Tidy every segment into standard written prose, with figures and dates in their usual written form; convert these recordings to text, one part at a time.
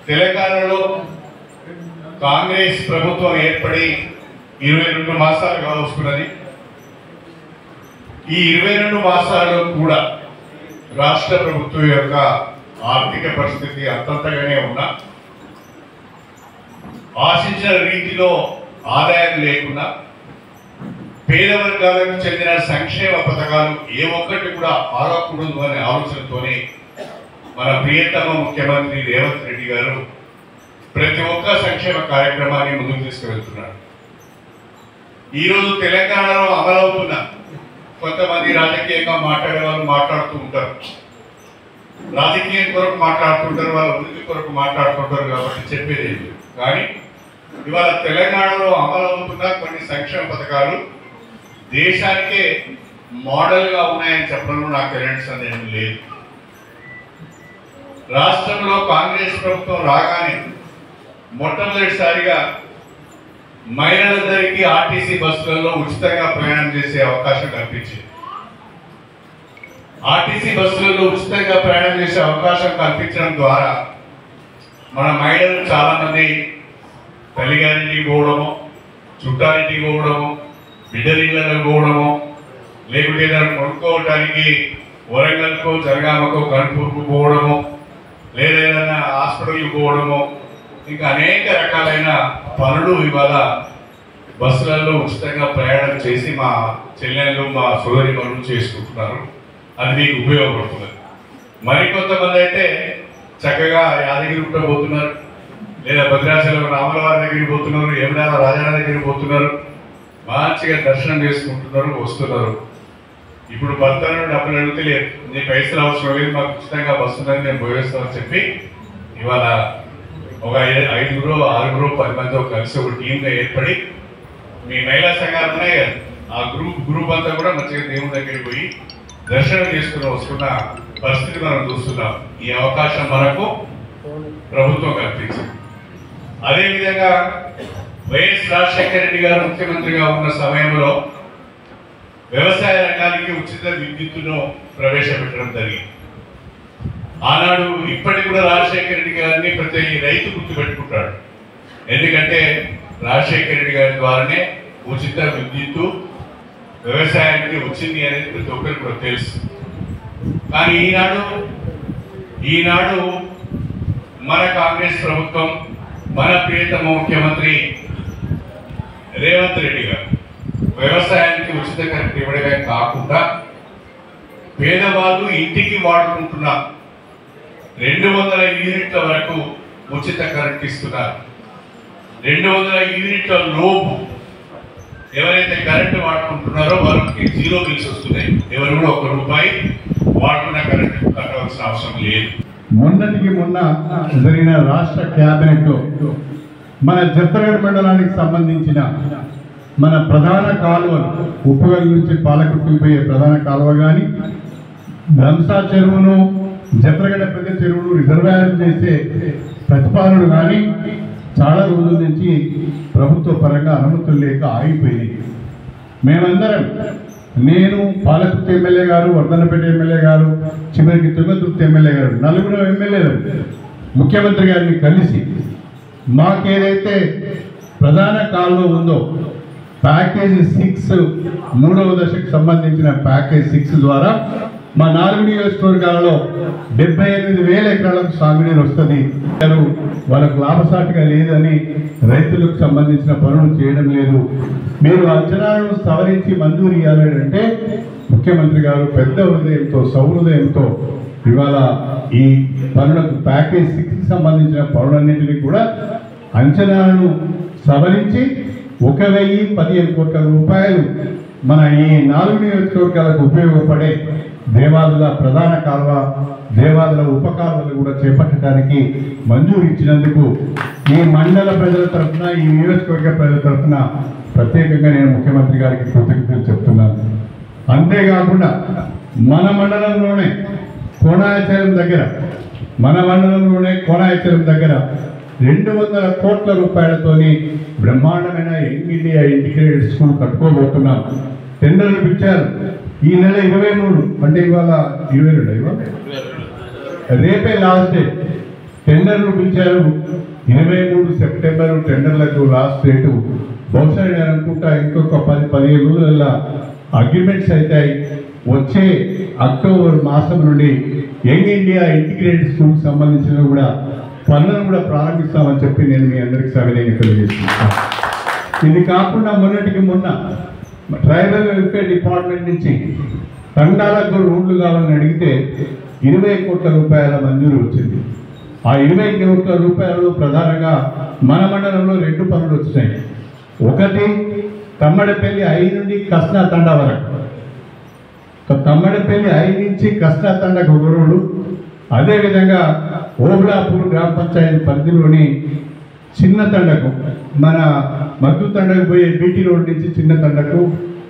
తెలంగాణలో కాంగ్రెస్ ప్రభుత్వం ఏర్పడి 22 మాసాలు కావస్తున్నది. ఈ 22 మాసాల్లో కూడా రాష్ట్ర ప్రభుత్వం యొక్క ఆర్థిక పరిస్థితి అంతంతగానే ఉన్నా, ఆశించిన రీతిలో ఆదాయం లేకుండా, పేద వర్గాలకు చెందిన సంక్షేమ పథకాలు ఏ ఒక్కటి కూడా ఆగకూడదు అనే ఆలోచనతోనే మన ప్రియతమ ముఖ్యమంత్రి రేవంత్ రెడ్డి గారు ప్రతి ఒక్క సంక్షేమ కార్యక్రమాన్ని ముందుకు తీసుకువెళ్తున్నారు. ఈరోజు తెలంగాణలో అమలవుతున్న కొంతమంది రాజకీయంగా మాట్లాడే వాళ్ళు మాట్లాడుతూ ఉంటారు, రాజకీయం కొరకు మాట్లాడుతుంటారు, వాళ్ళ వృత్తి కొరకు మాట్లాడుతుంటారు కాబట్టి చెప్పేది లేదు. కానీ ఇవాళ తెలంగాణలో అమలవుతున్న కొన్ని సంక్షేమ పథకాలు దేశానికే మోడల్గా ఉన్నాయని చెప్పడంలో నాకు ఎలాంటి సందేహం లేదు. రాష్ట్రంలో కాంగ్రెస్ ప్రభుత్వం రాగానే మొట్టమొదటిసారిగా మహిళలందరికీ ఆర్టీసీ బస్సులలో ఉచితంగా ప్రయాణం చేసే అవకాశం కల్పించింది. ఆర్టీసీ బస్సులలో ఉచితంగా ప్రయాణం చేసే అవకాశం కల్పించడం ద్వారా మన మహిళలు చాలా మంది తల్లిగారింటికి పోవడము, చుట్టాలింటికి పోవడము, బిడ్డలిళ్ళకు పోవడము, లేకుంటే ఏదైనా కొనుక్కోవడానికి వరంగల్కు, జనగామకు, గన్పూర్కు పోవడము, లేదా ఏదైనా హాస్పిటల్కి పోవడము, ఇంకా అనేక రకాలైన పనులు ఇవాళ బస్సులలో ఉచితంగా ప్రయాణం చేసి మా చెల్లెళ్ళు, మా సోదరి పనులు చేసుకుంటున్నారు. అది మీకు ఉపయోగపడుతుంది. మరికొంతమంది అయితే చక్కగా యాదగిరిగుట్ట పోతున్నారు, లేదా భద్రాచలం రాములవారి దగ్గరికి పోతున్నారు, యమునాల రాజాల దగ్గరికి పోతున్నారు, మంచిగా దర్శనం చేసుకుంటున్నారు, వస్తున్నారు. ఇప్పుడు భర్తను డబ్బులు అడిగితే లేదు, నీ పైసలు అవసరం లేదు, మాకు ఉచితంగా బస్సు ఉందని నేను పోయేస్తామని చెప్పి ఇవాళ ఒక 5, 6, 10 మందితో కలిసి ఒక టీంగా ఏర్పడి మీ మహిళా సంఘాలు ఉన్నాయి కదా, ఆ గ్రూప్ అంతా కూడా మంచిగా దేవుని దగ్గరికి పోయి దర్శనం చేసుకుని వస్తున్న పరిస్థితి మనం చూస్తున్నాం. ఈ అవకాశం మనకు ప్రభుత్వం కల్పించింది. అదేవిధంగా వైఎస్ రాజశేఖర రెడ్డి గారు ముఖ్యమంత్రిగా ఉన్న సమయంలో వ్యవసాయ రంగానికి ఉచిత విద్యుత్తును ప్రవేశపెట్టడం జరిగింది. ఆనాడు ఇప్పటికి కూడా రాజశేఖర రెడ్డి గారిని ప్రతి రైతు గుర్తుపెట్టుకుంటాడు. ఎందుకంటే రాజశేఖర రెడ్డి గారి ద్వారానే ఉచిత విద్యుత్తు వ్యవసాయానికి వచ్చింది అనేది ప్రతి ఒక్కరికి కూడా తెలుసు. కానీ ఈనాడు మన కాంగ్రెస్ ప్రభుత్వం, మన ప్రియతమ ముఖ్యమంత్రి రేవంత్ రెడ్డి గారు వ్యవసాయానికి ఉచిత కరెంట్ ఇవ్వడమే కాకుండా పేదవాళ్ళు ఇంటికి వాడుకుంటున్న 200 యూనిట్ల వరకు ఉచిత కరెంట్ ఇస్తున్నారు. 200 యూనిట్ల లోపు ఎవరైతే కరెంటు వాడుకుంటున్నారో వారికి 0 బిల్స్ వస్తున్నాయి. ఎవరు కూడా ₹1 వాడుకున్న కరెంటు కట్టవలసిన అవసరం లేదు. మొన్నటికి మొన్న జరిగిన రాష్ట్ర క్యాబినెట్ మన జత్తరగడ మండలానికి సంబంధించిన మన ప్రధాన కాలువలు, ఉప్పగల్ నుంచి పాలకుర్తికి పోయే ప్రధాన కాలువ కానీ, ధంసా చెరువును, జత్తరగడ పెద్ద చెరువును రిజర్వాయర్ చేసే ప్రతిపాదనలు కానీ చాలా రోజుల నుంచి ప్రభుత్వ పరంగా అనుమతులు లేక ఆగిపోయింది. మేమందరం, నేను, పాలకుర్తి ఎమ్మెల్యే గారు, వర్ధన్నపేట ఎమ్మెల్యే గారు, చివరికి తుంగతుర్తి ఎమ్మెల్యే గారు, 4 ఎమ్మెల్యేలు ముఖ్యమంత్రి గారిని కలిసి మాకేదైతే ప్రధాన కాలువ ఉందో ప్యాకేజ్ 6 3వ దశకు సంబంధించిన ప్యాకేజ్ 6 ద్వారా మా 4 నియోజకవర్గాలలో 78,000 ఎకరాలకు సాగునీరు వస్తుంది. వాళ్ళకు లాభసాటిగా లేదని రైతులకు సంబంధించిన పనులు చేయడం లేదు. మీరు అంచనాలను సవరించి మంజూరు ఇవ్వాలంటే ముఖ్యమంత్రి గారు పెద్ద హృదయంతో, సౌహృదయంతో ఇవాళ ఈ పనులకు ప్యాకేజ్ 6కి సంబంధించిన పనులన్నింటినీ కూడా అంచనాలను సవరించి 1,015 కోట్ల రూపాయలు మన ఈ 4 నియోజకవర్గాలకు ఉపయోగపడే దేవాదుల ప్రధాన కాలువ, దేవాదుల ఉపకాలువలు కూడా చేపట్టడానికి మంజూరు ఇచ్చినందుకు ఈ మండల ప్రజల తరఫున, ఈ నియోజకవర్గ ప్రజల తరఫున ప్రత్యేకంగా నేను ముఖ్యమంత్రి గారికి కృతజ్ఞతలు చెప్తున్నాను. అంతేకాకుండా మన మండలంలోనే కోనాయచలం దగ్గర 200 కోట్ల రూపాయలతోని బ్రహ్మాండమైన యంగ్ ఇండియా ఇంటిగ్రేటెడ్ స్కూల్ కట్టుకోబోతున్నాం. టెండర్లు పిలిచారు. ఈ నెల 23, అంటే ఇవాళ 22, రేపే లాస్ట్ డే. టెండర్లు పిలిచారు. 23 సెప్టెంబర్ టెండర్లకు లాస్ట్ డేటు. బహుశా నేను అనుకుంటా ఇంకొక 10-15 రోజులలో అగ్రిమెంట్స్ అవుతాయి. వచ్చే అక్టోబర్ మాసం నుండి యంగ్ ఇండియా ఇంటిగ్రేటెడ్ స్కూల్కి సంబంధించిన కూడా పనులను కూడా ప్రారంభిస్తామని చెప్పి నేను మీ అందరికీ సవినయంగా తెలియజేస్తున్నాను. ఇది కాకుండా మొన్నటికి మొన్న ట్రైబల్ వెల్ఫేర్ డిపార్ట్మెంట్ నుంచి తండాలకు రోడ్లు కావాలని అడిగితే 20 కోట్ల రూపాయల మంజూరు వచ్చింది. ఆ 20 కోట్ల రూపాయలు ప్రధానంగా మన మండలంలో 2 పనులు వచ్చినాయి. ఒకటి తమ్మడపల్లి 5 నుండి కస్నా తండా వరకు, తమ్మడపల్లి 5 నుంచి కస్నా తండకు ఒక రోడ్డు, అదేవిధంగా ఓబులాపూర్ గ్రామ పంచాయతీ పరిధిలోని చిన్న తండకు మన మద్దు తండకు పోయే బీటీ రోడ్ నుంచి చిన్న తండకు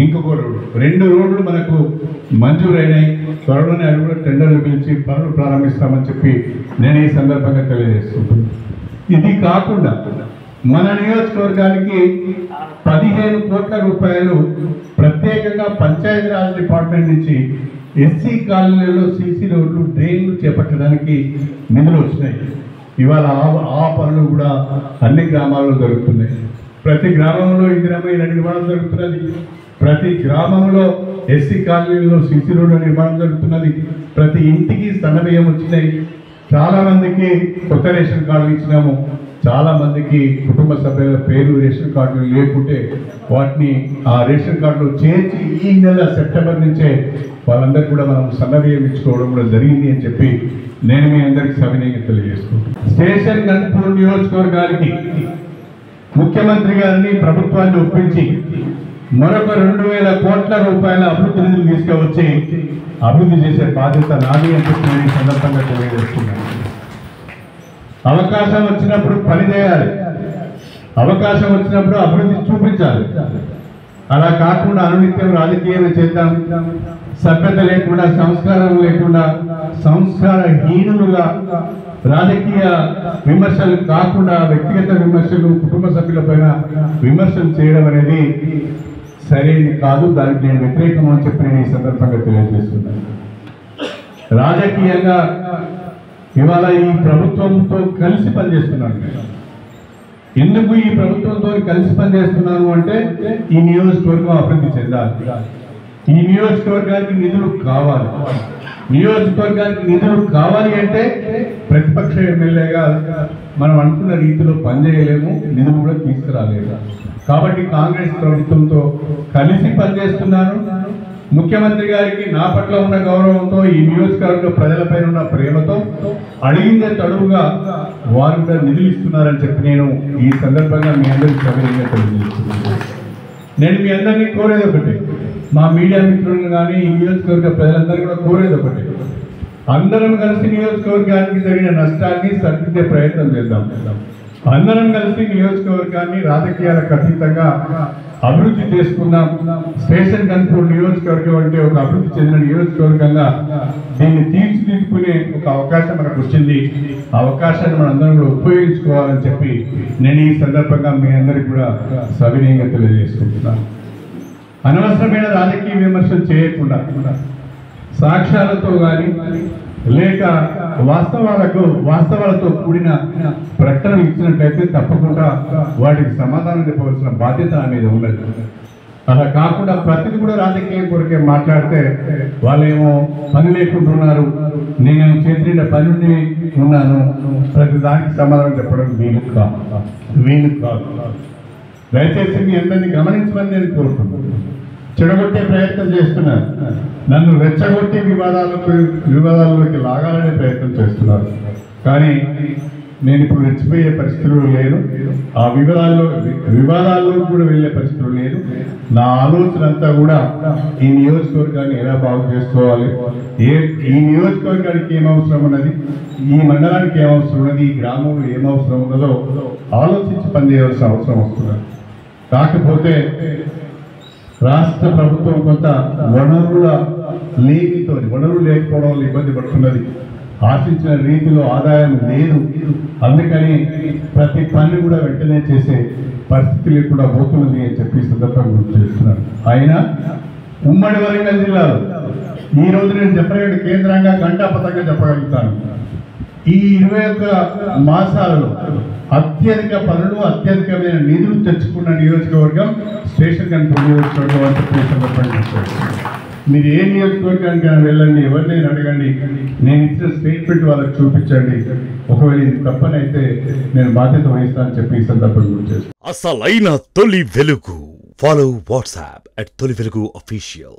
ఇంకొక రోడ్డు, 2 రోడ్లు మనకు మంజూరైనాయి. త్వరలోనే అవి కూడా టెండర్లు పిలిచి పనులు ప్రారంభిస్తామని చెప్పి నేను ఈ సందర్భంగా తెలియజేస్తున్నాను. ఇది కాకుండా మన నియోజకవర్గానికి 15 కోట్ల రూపాయలు ప్రత్యేకంగా పంచాయతీరాజ్ డిపార్ట్మెంట్ నుంచి ఎస్సీ కాలనీలలో సీసీ రోడ్లు డ్రైన్లు చేపట్టడానికి నిధులు వచ్చినాయి. ఇవాళ ఆ పనులు కూడా అన్ని గ్రామాల్లో జరుగుతున్నాయి. ప్రతి గ్రామంలో ఇందిరమ్మ నిర్మాణం జరుగుతున్నది. ప్రతి గ్రామంలో ఎస్సీ కాలనీలలో సీసీ రోడ్ల నిర్మాణం జరుగుతున్నది. ప్రతి ఇంటికి సన్నబియ్యం వచ్చినాయి. చాలామందికి కొత్త రేషన్ కార్డులు ఇచ్చినాము. చాలామందికి కుటుంబ సభ్యుల పేరు రేషన్ కార్డులు లేకుంటే వాటిని ఆ రేషన్ కార్డులో చేర్చి ఈ నెల సెప్టెంబర్ నుంచే వాళ్ళందరికీ కూడా మనం సన్నబియ్యం ఇచ్చుకోవడం కూడా జరిగింది అని చెప్పి నేను మీ అందరికీ సవినయంగా తెలియజేసుకుంటాను. స్టేషన్ గన్పూర్ నియోజకవర్గానికి ముఖ్యమంత్రి గారిని ప్రభుత్వాన్ని ఒప్పించి మరొక 2,000 కోట్ల రూపాయల అభివృద్ధి నిధులు తీసుకువచ్చి అభివృద్ధి చేసే బాధ్యత నాది అని చెప్పి నేను ఈ సందర్భంగా తెలియజేస్తున్నాను. అవకాశం వచ్చినప్పుడు పని చేయాలి, అవకాశం వచ్చినప్పుడు అభివృద్ధి చూపించాలి. అలా కాకుండా అనునిత్యం రాజకీయం చేద్దాం, సభ్యత లేకుండా సంస్కారం లేకుండా సంస్కారహీనులుగా రాజకీయ విమర్శలు కాకుండా వ్యక్తిగత విమర్శలు కుటుంబ సభ్యులపైన విమర్శలు చేయడం అనేది సరైనది కాదు. దానికి నేను వ్యతిరేకం అని చెప్పి నేను ఈ సందర్భంగా తెలియజేస్తున్నాను. రాజకీయంగా ఇవాళ ఈ ప్రభుత్వంతో కలిసి పనిచేస్తున్నాను. ఎందుకు ఈ ప్రభుత్వంతో కలిసి పనిచేస్తున్నాను అంటే ఈ నియోజకవర్గం అభివృద్ధి చెందాలి, ఈ నియోజకవర్గానికి నిధులు కావాలి. నియోజకవర్గానికి నిధులు కావాలి అంటే ప్రతిపక్ష ఎమ్మెల్యేగా మనం అనుకున్న రీతిలో పనిచేయలేము, నిధులు కూడా తీసుకురాలేము. కాబట్టి కాంగ్రెస్ ప్రభుత్వంతో కలిసి పనిచేస్తున్నాను. ముఖ్యమంత్రి గారికి నా పట్ల ఉన్న గౌరవంతో ఈ నియోజకవర్గ ప్రజలపైన ఉన్న ప్రేమతో అడిగిందే తడువుగా వారు కూడా నిధులు ఇస్తున్నారని చెప్పి నేను ఈ సందర్భంగా మీ అందరికీ సవినయంగా తెలియజేస్తున్నాను. నేను మీ అందరినీ కోరేది ఒకటి, మా మీడియా మిత్రులను కానీ ఈ నియోజకవర్గ ప్రజలందరూ కూడా కోరేది ఒకటి, అందరం కలిసి నియోజకవర్గానికి జరిగిన నష్టాన్ని సరిదిద్దే ప్రయత్నం చేద్దాం. అందరం కలిసి నియోజకవర్గాన్ని రాజకీయాలకు అతీతంగా అభివృద్ధి చేసుకుందాం. స్టేషన్ గన్పూర్ నియోజకవర్గం అంటే ఒక అభివృద్ధి చెందిన నియోజకవర్గంగా దీన్ని తీర్చిదిద్దుకునే ఒక అవకాశం మనకు వచ్చింది. ఆ అవకాశాన్ని మనం అందరం కూడా ఉపయోగించుకోవాలని చెప్పి నేను ఈ సందర్భంగా మీ అందరికీ కూడా సవినయంగా తెలియజేసుకుంటున్నాను. అనవసరమైన రాజకీయ విమర్శలు చేయకుండా సాక్ష్యాలతో కానీ లేక వాస్తవాలతో కూడిన ప్రకటన ఇచ్చినట్లయితే తప్పకుండా వాటికి సమాధానం చెప్పవలసిన బాధ్యత అనేది ఉన్నది. అలా కాకుండా ప్రతిదీ కూడా రాజకీయం కొరకే మాట్లాడితే వాళ్ళేమో పని లేకుంటున్నారు, నేను చేతిలో పని ఉన్నాను, ప్రతి దానికి సమాధానం చెప్పడం వీలు కాదు. దయచేసి మీ అందరినీ గమనించమని నేను కోరుకుంటున్నాను. చెడగొట్టే ప్రయత్నం చేస్తున్నారు, నన్ను రెచ్చగొట్టి వివాదాల్లోకి లాగాలనే ప్రయత్నం చేస్తున్నారు. కానీ నేను ఇప్పుడు రెచ్చిపోయే పరిస్థితులు లేను, ఆ వివాదాల్లో కూడా వెళ్ళే పరిస్థితులు లేదు. నా ఆలోచన అంతా కూడా ఈ నియోజకవర్గాన్ని ఎలా బాగు చేసుకోవాలి, ఈ నియోజకవర్గానికి ఏమవసరం ఉన్నది, ఈ మండలానికి ఏమవసరం ఉన్నది, ఈ గ్రామంలో ఏమవసరం ఉన్నదో ఆలోచించి పనిచేయవలసిన అవసరం వస్తున్నది. కాకపోతే రాష్ట్ర ప్రభుత్వం కొంత వనరులు లేకపోవడం వల్ల ఇబ్బంది పడుతున్నది. ఆశించిన రీతిలో ఆదాయం లేదు. అందుకని ప్రతి పని కూడా వెంటనే చేసే పరిస్థితి లేకుండా పోతున్నది అని చెప్పి సందర్భంగా గుర్తు చేస్తున్నాను. అయినా ఉమ్మడి వరంగల్ జిల్లాలో ఈరోజు నేను చెప్పలేని కేంద్రంగా గంటాపతంగా చెప్పగలుగుతాను. ఈ 21 మాసాలలో అత్యధిక పనులు అత్యధికమైన నిధులు తెచ్చుకున్న నియోజకవర్గం స్టేషన్ కంట్రోల్ నియోజకవర్గం అని చెప్పి సందర్భంగా మీరు ఏ నియోజకవర్గానికి వెళ్ళండి, ఎవరినైనా అడగండి, నేను ఇచ్చిన స్టేట్మెంట్ వాళ్ళకి చూపించండి. ఒకవేళ ఇది తప్పనైతే నేను బాధ్యత వహిస్తానని చెప్పి ఈ సందర్భంగా గుర్తు చేస్తాను. అసలైన తొలి వెలుగు. ఫాలో వాట్సాప్ @తొలి వెలుగు official.